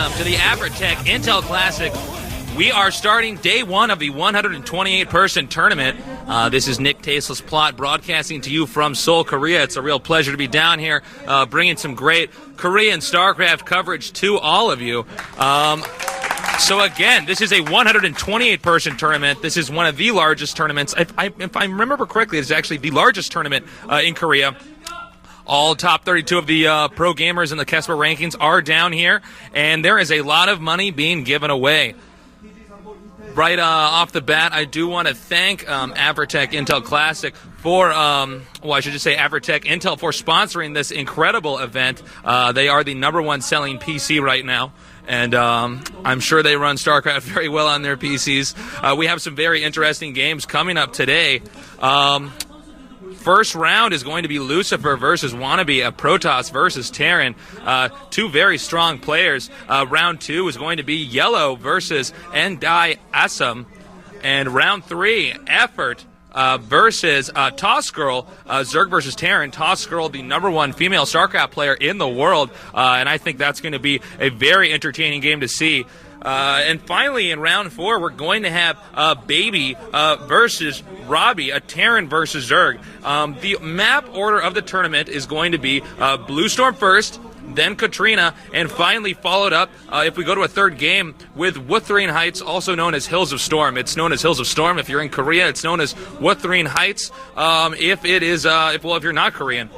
welcome to the Averatec-Intel Classic. We are starting day one of the 128-person tournament. This is Nick Tasteless Plot broadcasting to you from Seoul, Korea. It's a real pleasure to be down here bringing some great Korean StarCraft coverage to all of you. So again, this is a 128-person tournament. This is one of the largest tournaments. If I remember correctly, it's actually the largest tournament in Korea. All top 32 of the pro gamers in the KESPA rankings are down here, and there is a lot of money being given away. Right off the bat, I do want to thank Averatec-Intel Classic for, I should just say Averatec-Intel for sponsoring this incredible event. They are the #1 selling PC right now, and I'm sure they run StarCraft very well on their PCs. We have some very interesting games coming up today. First round is going to be LuCifer versus Wannabe, Protoss versus Terran. Two very strong players. Round 2 is going to be Yellow versus Endai Assam. And round 3, Effort versus Toss Girl, Zerg versus Terran. Toss Girl, the #1 female StarCraft player in the world. And I think that's going to be a very entertaining game to see. And finally, in round 4, we're going to have Baby versus Robbie, a Terran versus Zerg. The map order of the tournament is going to be Blue Storm first, then Katrina, and finally followed up, if we go to a third game, with Wuthering Heights, also known as Hills of Storm. It's known as Hills of Storm. If you're in Korea, it's known as Wuthering Heights. If you're not Korean,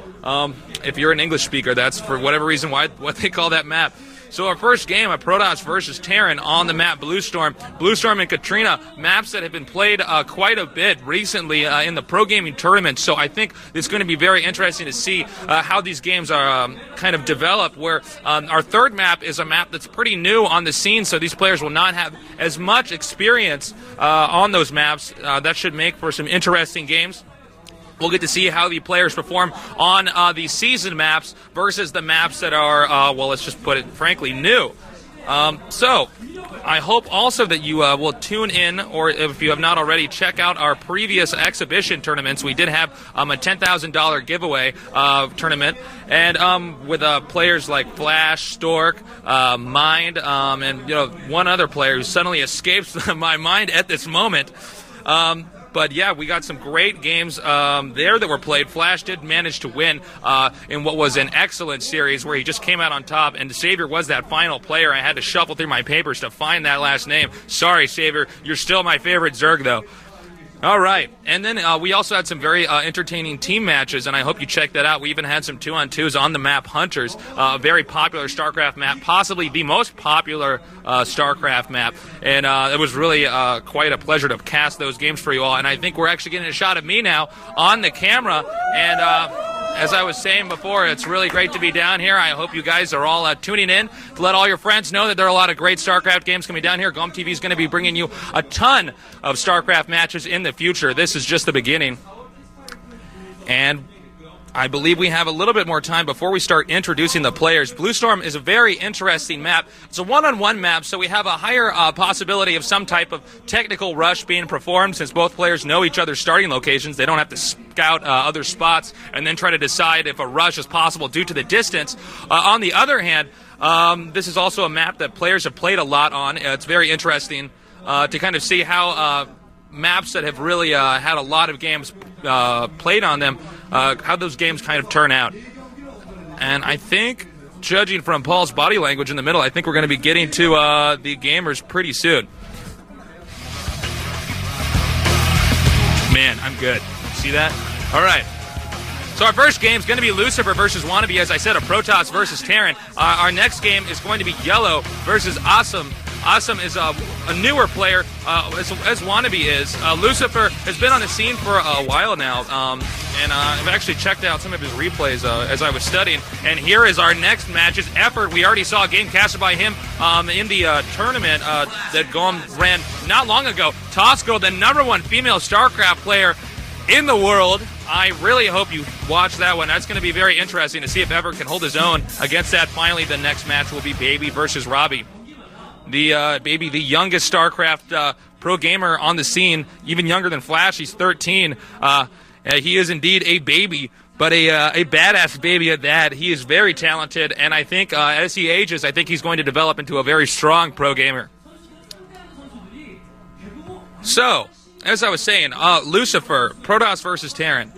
if you're an English speaker, that's for whatever reason what they call that map. So our first game, a Protoss versus Terran on the map Blue Storm. Blue Storm and Katrina, maps that have been played quite a bit recently in the pro gaming tournament. So I think it's going to be very interesting to see how these games are kind of developed, where our third map is a map that's pretty new on the scene, so these players will not have as much experience on those maps. That should make for some interesting games. We'll get to see how the players perform on the season maps versus the maps that are, let's just put it frankly, new. So, I hope also that you will tune in, or if you have not already, check out our previous exhibition tournaments. We did have a $10,000 giveaway tournament, and with players like Flash, Stork, Mind, and one other player who suddenly escapes my mind at this moment. But yeah, we got some great games there that were played. Flash did manage to win in what was an excellent series where he just came out on top, and Savior was that final player. I had to shuffle through my papers to find that last name. Sorry, Savior. You're still my favorite Zerg, though. All right, and then we also had some very entertaining team matches, and I hope you check that out. We even had some 2-on-2s on the map Hunters, a very popular StarCraft map, possibly the most popular StarCraft map, and it was really quite a pleasure to cast those games for you all, and I think we're actually getting a shot of me now on the camera, and as I was saying before, it's really great to be down here. I hope you guys are all tuning in to let all your friends know that there are a lot of great StarCraft games coming down here. GOM TV is going to be bringing you a ton of StarCraft matches in the future. This is just the beginning. And I believe we have a little bit more time before we start introducing the players. Blue Storm is a very interesting map. It's a one-on-one map, so we have a higher possibility of some type of technical rush being performed since both players know each other's starting locations. They don't have to scout other spots and then try to decide if a rush is possible due to the distance. On the other hand, this is also a map that players have played a lot on. It's very interesting to kind of see how maps that have really had a lot of games played on them, how those games kind of turn out. And I think, judging from Paul's body language in the middle, I think we're going to be getting to the gamers pretty soon. Man, I'm good. See that? All right. So our first game is going to be LuCifer versus Wannabe, as I said, a Protoss versus Terran. Our next game is going to be Yellow versus Assam. Assam is a newer player, as Wannabe is. LuCifer has been on the scene for a while now, and I've actually checked out some of his replays as I was studying. And here is our next match. It's Effort. We already saw a game casted by him in the tournament that GOM ran not long ago. Toss Girl, the #1 female StarCraft player in the world. I really hope you watch that one. That's going to be very interesting to see if Effort can hold his own against that. Finally, the next match will be Baby versus Robbie. Baby, the youngest StarCraft pro gamer on the scene, even younger than Flash. He's 13. He is indeed a baby. but a badass baby at that. He is very talented, and I think as he ages, I think he's going to develop into a very strong pro gamer. So, as I was saying, LuCifer, Protoss versus Terran.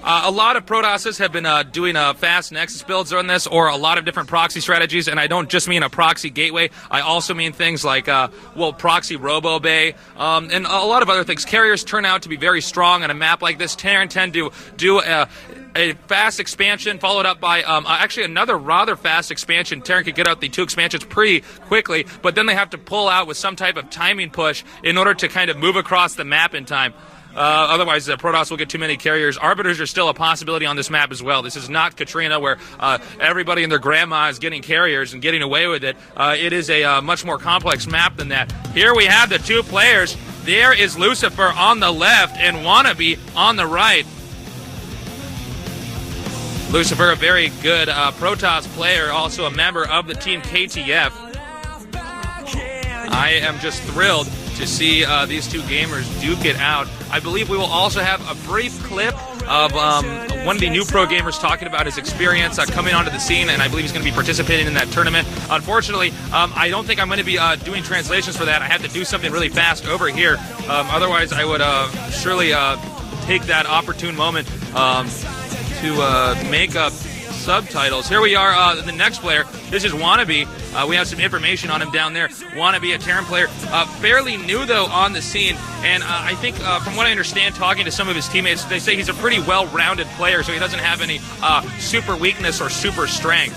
A lot of Protosses have been doing fast Nexus builds on this, or a lot of different proxy strategies, and I don't just mean a proxy gateway. I also mean things like, proxy RoboBay, and a lot of other things. Carriers turn out to be very strong on a map like this. Terran tend to do a fast expansion followed up by actually another rather fast expansion. Terran could get out the 2 expansions pretty quickly, but then they have to pull out with some type of timing push in order to kind of move across the map in time. Otherwise, Protoss will get too many carriers. Arbiters are still a possibility on this map as well. This is not Katrina, where everybody and their grandma is getting carriers and getting away with it. It is a much more complex map than that. Here we have the 2 players. There is LuCifer on the left and Wannabe on the right. LuCifer, a very good Protoss player, also a member of the team KTF. I am just thrilled to see these 2 gamers duke it out. I believe we will also have a brief clip of one of the new pro gamers talking about his experience coming onto the scene, and I believe he's going to be participating in that tournament. Unfortunately, I don't think I'm going to be doing translations for that. I have to do something really fast over here. Otherwise, I would surely take that opportune moment to make up subtitles. Here we are, the next player. This is Wannabe. We have some information on him down there. Wannabe, a Terran player, fairly new though on the scene, and I think from what I understand, talking to some of his teammates, they say he's a pretty well-rounded player, so he doesn't have any super weakness or super strength.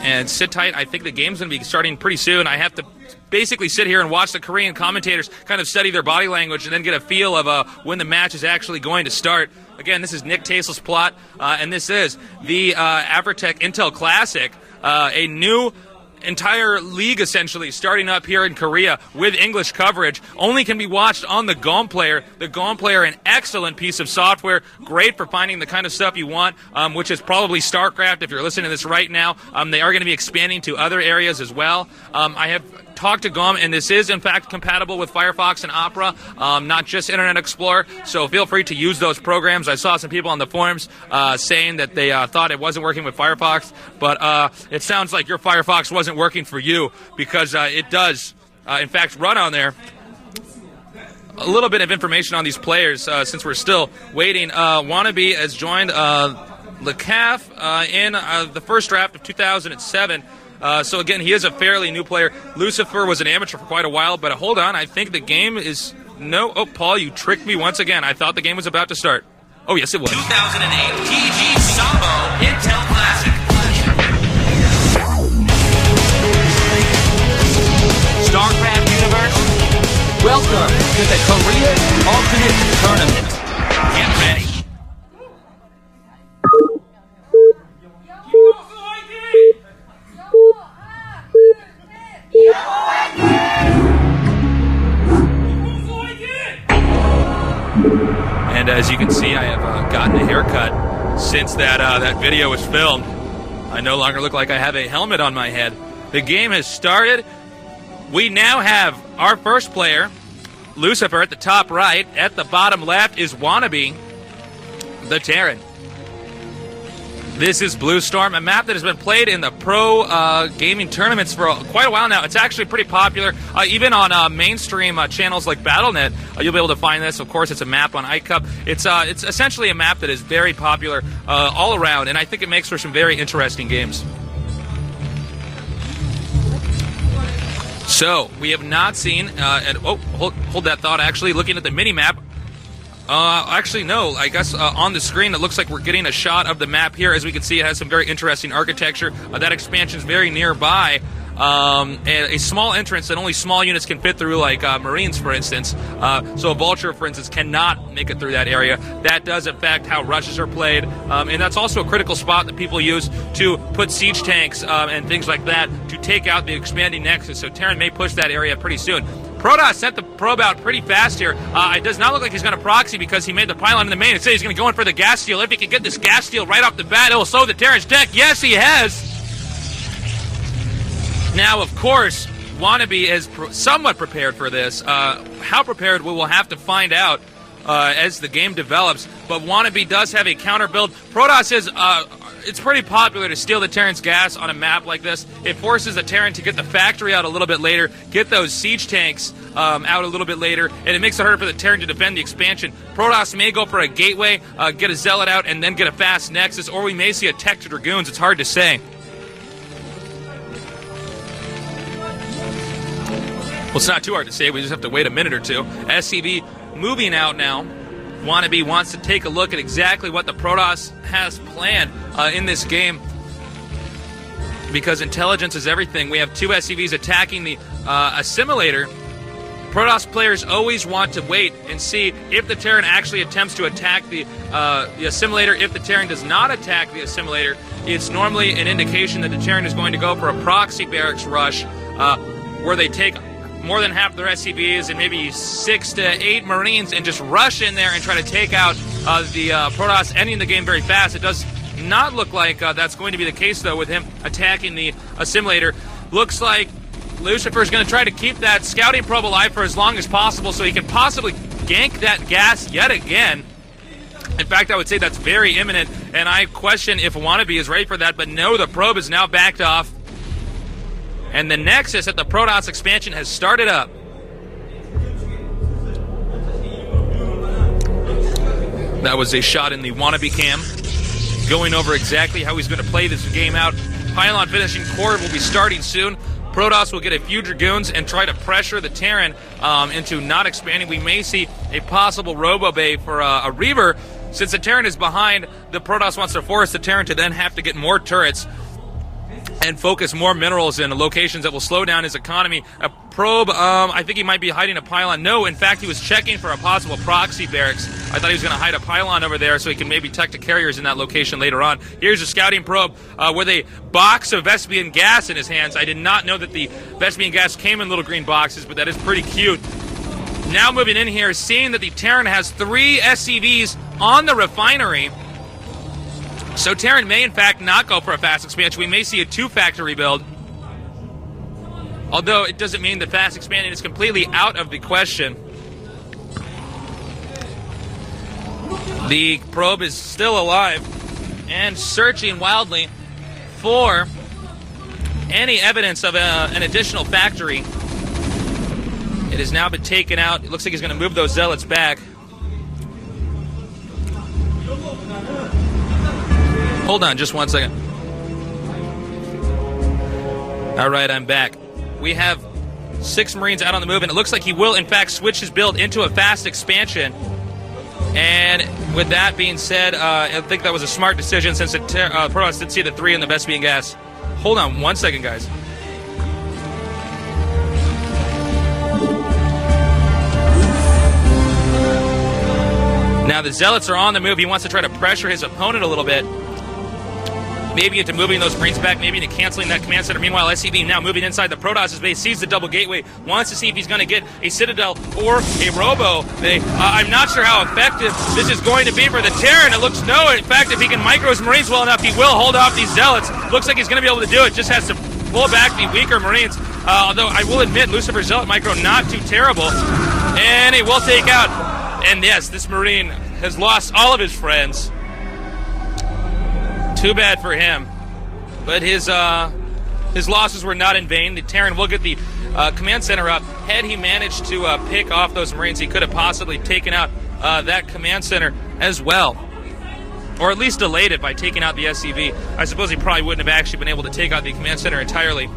And sit tight. I think the game's going to be starting pretty soon. I have to basically sit here and watch the Korean commentators kind of study their body language and then get a feel of when the match is actually going to start. Again, this is Nick Tasel's plot, and this is the Averatec-Intel Classic, a new entire league essentially starting up here in Korea with English coverage. Only can be watched on the GOM player. The GOM player, an excellent piece of software, great for finding the kind of stuff you want, which is probably StarCraft if you're listening to this right now. They are going to be expanding to other areas as well. I have talked to GOM, and this is in fact compatible with Firefox and Opera, not just Internet Explorer, so feel free to use those programs. I saw some people on the forums saying that they thought it wasn't working with Firefox, but it sounds like your Firefox wasn't working for you, because it does in fact run on there. A little bit of information on these players since we're still waiting. Wannabe has joined LeCaf in the first draft of 2007. So again, he is a fairly new player. LuCifer was an amateur for quite a while, but hold on, I think the game is... No, oh, Paul, you tricked me once again. I thought the game was about to start. Oh, yes, it was. 2008 TG Sambo Intel Classic. StarCraft Universe, welcome to the Korean Ultimate Tournament. Get ready. And as you can see, I have gotten a haircut since that video was filmed. I no longer look like I have a helmet on my head. The game has started. We now have our first player, LuCifer, at the top right. At the bottom left is Wannabe, the Terran. This is Blue Storm, a map that has been played in the pro gaming tournaments for quite a while now. It's actually pretty popular, even on mainstream channels like Battle.net. You'll be able to find this. Of course, it's a map on iCup. It's essentially a map that is very popular all around, and I think it makes for some very interesting games. So, we have not seen, hold that thought, actually, looking at the mini-map. Actually, no. I guess on the screen it looks like we're getting a shot of the map here. As we can see, it has some very interesting architecture. That expansion is very nearby. A small entrance that only small units can fit through, like Marines, for instance. So a Vulture, for instance, cannot make it through that area. That does affect how rushes are played. And that's also a critical spot that people use to put siege tanks and things like that to take out the expanding Nexus. So Terran may push that area pretty soon. Protoss sent the probe out pretty fast here. It does not look like he's going to proxy because he made the pylon in the main. It says he's going to go in for the gas steal. If he can get this gas steal right off the bat, it will slow the Terran's deck. Yes, he has. Now, of course, Wannabe is somewhat prepared for this. How prepared, we will have to find out. as the game develops. But Wannabe does have a counter build. Protoss is it's pretty popular to steal the Terran's gas on a map like this. It forces the Terran to get the factory out a little bit later, get those siege tanks out a little bit later, and it makes it harder for the Terran to defend the expansion. Protoss may go for a gateway, get a Zealot out, and then get a fast Nexus, or we may see a tech to Dragoons. It's hard to say. Well, it's not too hard to say. We just have to wait a minute or two. SCV moving out now. Wannabe wants to take a look at exactly what the Protoss has planned in this game, because intelligence is everything. We have two SCVs attacking the assimilator. Protoss players always want to wait and see if the Terran actually attempts to attack the assimilator. If the Terran does not attack the assimilator, it's normally an indication that the Terran is going to go for a proxy barracks rush, where they take more than half their SCVs and maybe 6 to 8 Marines and just rush in there and try to take out the Protoss, ending the game very fast. It does not look like that's going to be the case, though, with him attacking the assimilator. Looks like LuCifer is going to try to keep that scouting probe alive for as long as possible so he can possibly gank that gas yet again. In fact, I would say that's very imminent, and I question if Wannabe is ready for that, but no, the probe is now backed off. And the Nexus at the Protoss expansion has started up. That was a shot in the Wannabe cam, going over exactly how he's going to play this game out. Pylon finishing core will be starting soon. Protoss will get a few Dragoons and try to pressure the Terran into not expanding. We may see a possible Robo-Bay for a Reaver. Since the Terran is behind, the Protoss wants to force the Terran to then have to get more turrets and focus more minerals in locations that will slow down his economy. A probe, I think he might be hiding a pylon. No, in fact, he was checking for a possible proxy barracks. I thought he was going to hide a pylon over there so he can maybe tech to carriers in that location later on. Here's a scouting probe with a box of Vespian gas in his hands. I did not know that the Vespian gas came in little green boxes, but that is pretty cute. Now moving in here, seeing that the Terran has 3 SCVs on the refinery. So Terran may, in fact, not go for a fast expansion. We may see a 2-factory build. Although it doesn't mean that fast expanding is completely out of the question. The probe is still alive and searching wildly for any evidence of an additional factory. It has now been taken out. It looks like he's going to move those Zealots back. Hold on just one second. All right, I'm back. We have 6 Marines out on the move, and it looks like he will, in fact, switch his build into a fast expansion. And with that being said, I think that was a smart decision since Protoss did see the 3 in the Vespian gas. Hold on one second, guys. Now the Zealots are on the move. He wants to try to pressure his opponent a little bit. Maybe into moving those Marines back, maybe into canceling that command center. Meanwhile, SCV now moving inside the Protoss' base, sees the double gateway, wants to see if he's going to get a Citadel or a Robo. I'm not sure how effective this is going to be for the Terran. It looks no. In fact, if he can micro his Marines well enough, he will hold off these Zealots. Looks like he's going to be able to do it. Just has to pull back the weaker Marines. Although I will admit, LuCifer's Zealot micro not too terrible. And he will take out. And yes, this Marine has lost all of his friends. Too bad for him, but his losses were not in vain. The Terran will get the command center up. Had he managed to pick off those Marines, he could have possibly taken out that command center as well, or at least delayed it by taking out the SCV. I suppose he probably wouldn't have actually been able to take out the command center entirely.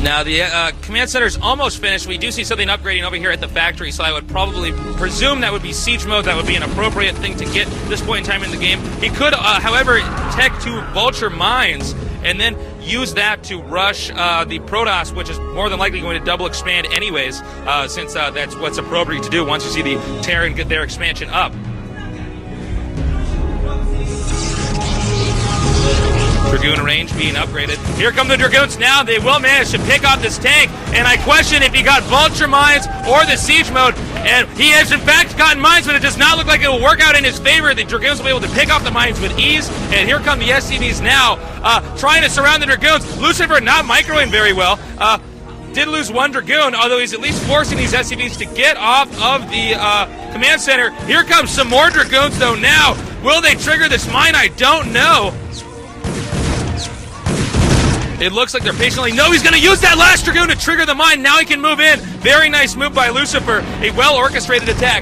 Now, the command center is almost finished. We do see something upgrading over here at the factory, so I would probably presume that would be siege mode. That would be an appropriate thing to get at this point in time in the game. He could, however, tech 2 vulture mines and then use that to rush the Protoss, which is more than likely going to double expand anyways, since that's what's appropriate to do once you see the Terran get their expansion up. Dragoon range being upgraded. Here come the Dragoons now. They will manage to pick off this tank, and I question if he got vulture mines or the siege mode, and he has in fact gotten mines, but it does not look like it will work out in his favor. The Dragoons will be able to pick off the mines with ease, and here come the SCVs now, trying to surround the Dragoons. LuCifer not microing very well. did lose one Dragoon, although he's at least forcing these SCVs to get off of the command center. Here comes some more Dragoons, though, now. Will they trigger this mine? I don't know. It looks like they're patiently... No, he's going to use that last Dragoon to trigger the mine. Now he can move in. Very nice move by LuCifer. A well-orchestrated attack.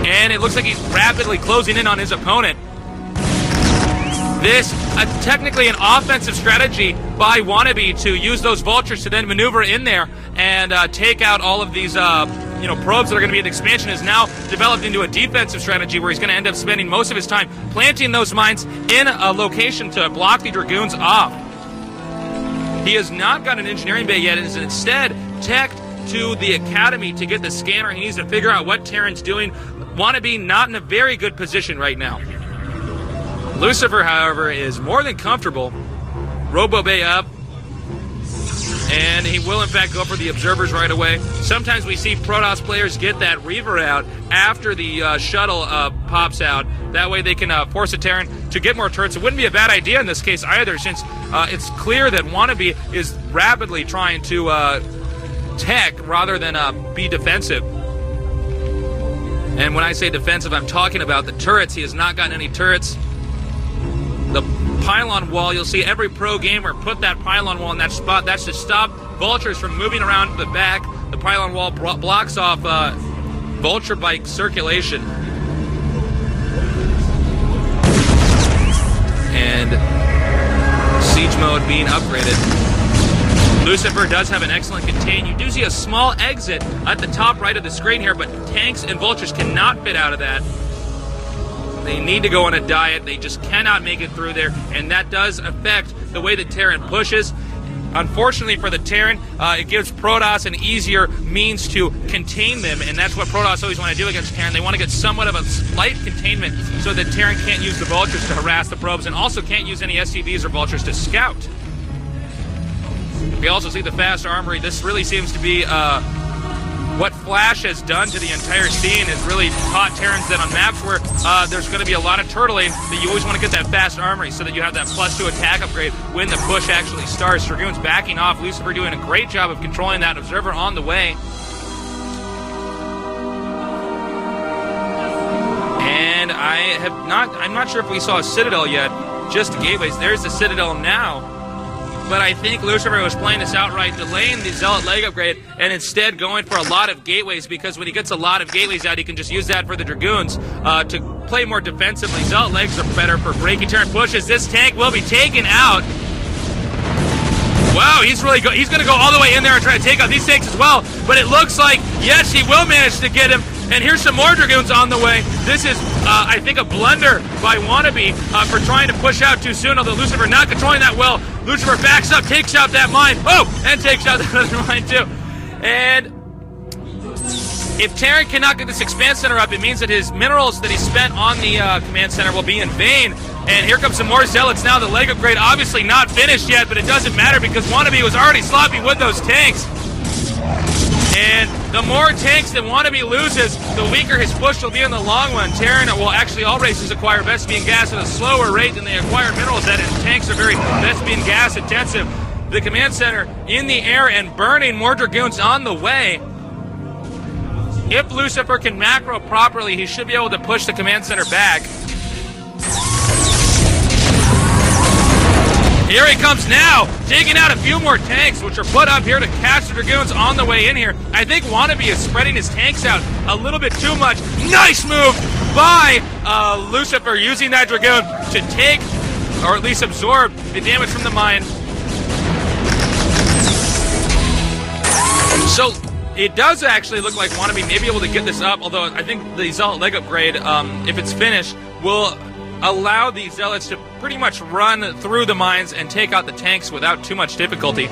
And it looks like he's rapidly closing in on his opponent. This, technically an offensive strategy by Wannabe to use those vultures to then maneuver in there and take out all of these probes that are going to be in expansion, is now developed into a defensive strategy where he's going to end up spending most of his time planting those mines in a location to block the Dragoons off. He has not got an engineering bay yet and is instead teched to the academy to get the scanner. He needs to figure out what Terran's doing. Wannabe not in a very good position right now. LuCifer, however, is more than comfortable. Robo Bay up. And he will, in fact, go for the observers right away. Sometimes we see Protoss players get that Reaver out after the shuttle pops out. That way they can force a Terran to get more turrets. It wouldn't be a bad idea in this case either, since it's clear that Wannabe is rapidly trying to tech rather than be defensive. And when I say defensive, I'm talking about the turrets. He has not gotten any turrets. The pylon wall, you'll see every pro gamer put that pylon wall in that spot. That's to stop vultures from moving around the back. The pylon wall blocks off vulture bike circulation. And siege mode being upgraded. LuCifer does have an excellent contain. You do see a small exit at the top right of the screen here, but tanks and vultures cannot fit out of that. They need to go on a diet. They just cannot make it through there, and that does affect the way the Terran pushes. Unfortunately for the Terran, it gives Protoss an easier means to contain them, and that's what Protoss always want to do against Terran. They want to get somewhat of a slight containment so that Terran can't use the vultures to harass the probes, and also can't use any SCVs or vultures to scout. We also see the fast armory. This really seems to be what Flash has done to the entire scene, has really taught Terrans that on maps where there's going to be a lot of turtling, that you always want to get that fast armory so that you have that +2 attack upgrade when the push actually starts. Dragoons backing off. LuCifer doing a great job of controlling that observer on the way. And I'm not sure if we saw a Citadel yet, just gateways. There's the Citadel now. But I think LuCifer was playing this outright, delaying the Zealot leg upgrade, and instead going for a lot of gateways, because when he gets a lot of gateways out, he can just use that for the Dragoons to play more defensively. Zealot legs are better for breaking turret pushes. This tank will be taken out. Wow, he's going to go all the way in there and try to take out these tanks as well. But it looks like, yes, he will manage to get him. And here's some more Dragoons on the way. This is, I think, a blunder by Wannabe for trying to push out too soon, although LuCifer not controlling that well. LuCifer backs up, takes out that mine. Oh, and takes out that other mine too. And if Terran cannot get this command center up, it means that his minerals that he spent on the command center will be in vain. And here comes some more Zealots now. The leg upgrade obviously not finished yet, but it doesn't matter because Wannabe was already sloppy with those tanks. And the more tanks that Wannabe loses, the weaker his push will be in the long run. Terran, well, actually all races acquire Vespian gas at a slower rate than they acquire minerals at, and tanks are very Vespian gas intensive. The command center in the air and burning, more Dragoons on the way. If LuCifer can macro properly, he should be able to push the command center back. Here he comes now, taking out a few more tanks, which are put up here to catch the Dragoons on the way in here. I think Wannabe is spreading his tanks out a little bit too much. Nice move by LuCifer, using that Dragoon to take, or at least absorb, the damage from the mine. So it does actually look like Wannabe may be able to get this up, although I think the Zealot leg upgrade, if it's finished, will allow the Zealots to pretty much run through the mines and take out the tanks without too much difficulty.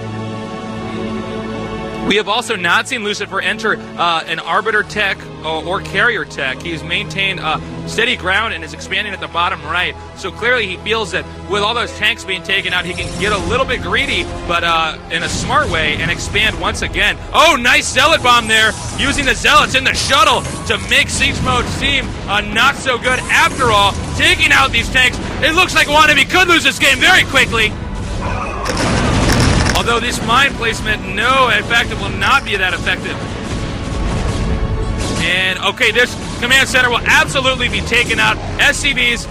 We have also not seen LuCifer enter an Arbiter tech or carrier tech. He's maintained steady ground and is expanding at the bottom right. So clearly he feels that with all those tanks being taken out, he can get a little bit greedy, but in a smart way, and expand once again. Oh, nice Zealot bomb there, using the Zealots in the shuttle to make siege mode seem not so good after all. Taking out these tanks, it looks like Wannabe could lose this game very quickly. Although this mine placement, no, in fact, it will not be that effective. And, okay, this command center will absolutely be taken out. SCVs,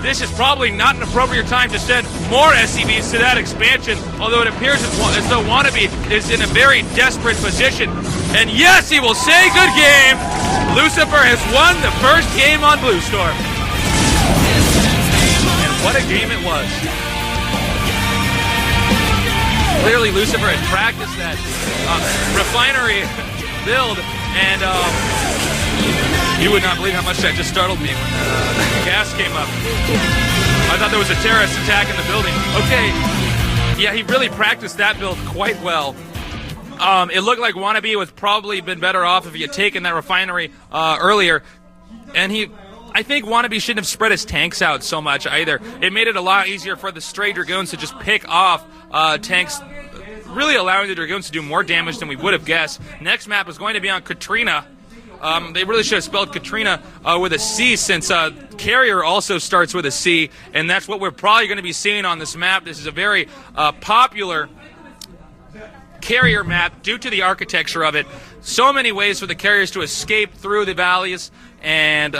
this is probably not an appropriate time to send more SCVs to that expansion, although it appears as though Wannabe is in a very desperate position. And yes, he will say good game. LuCifer has won the first game on Blue Storm. And what a game it was. Clearly, LuCifer had practiced that refinery build, and you would not believe how much that just startled me when the gas came up. I thought there was a terrorist attack in the building. Okay, yeah, he really practiced that build quite well. It looked like Wannabe was probably been better off if he had taken that refinery earlier, and I think Wannabe shouldn't have spread his tanks out so much either. It made it a lot easier for the stray Dragoons to just pick off tanks, really allowing the Dragoons to do more damage than we would have guessed. Next map is going to be on Katrina. They really should have spelled Katrina with a C, since Carrier also starts with a C, and that's what we're probably going to be seeing on this map. This is a very popular carrier map due to the architecture of it. So many ways for the carriers to escape through the valleys and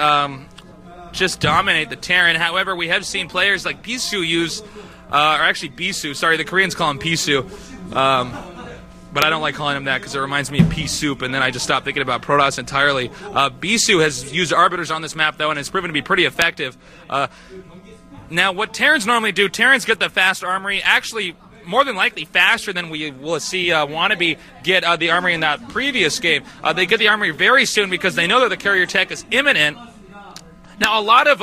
just dominate the Terran. However, we have seen players like Pisu use, or actually Bisu, sorry, the Koreans call him Pisu. But I don't like calling him that because it reminds me of pea soup, and then I just stopped thinking about Protoss entirely. Bisu has used Arbiters on this map, though, and it's proven to be pretty effective. Now, what Terrans normally do, Terrans get the fast armory, actually more than likely faster than we will see Wannabe get the armory in that previous game. They get the armory very soon because they know that the carrier tech is imminent. Now, a lot of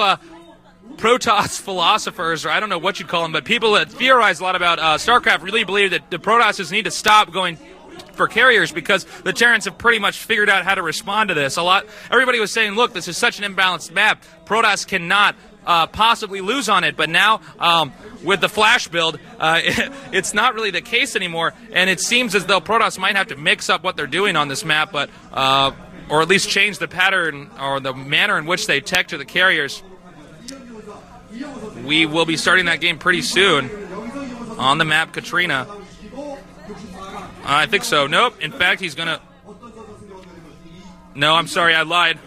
Protoss philosophers, or I don't know what you'd call them, but people that theorize a lot about StarCraft really believe that the Protosses need to stop going for carriers because the Terrans have pretty much figured out how to respond to this. Everybody was saying, look, this is such an imbalanced map, Protoss cannot possibly lose on it, but now with the flash build, it's not really the case anymore, and it seems as though Protoss might have to mix up what they're doing on this map, but or at least change the pattern or the manner in which they tech to the carriers. We will be starting that game pretty soon on the map Katrina. I think so. Nope. In fact, he's going to... No, I'm sorry. I lied.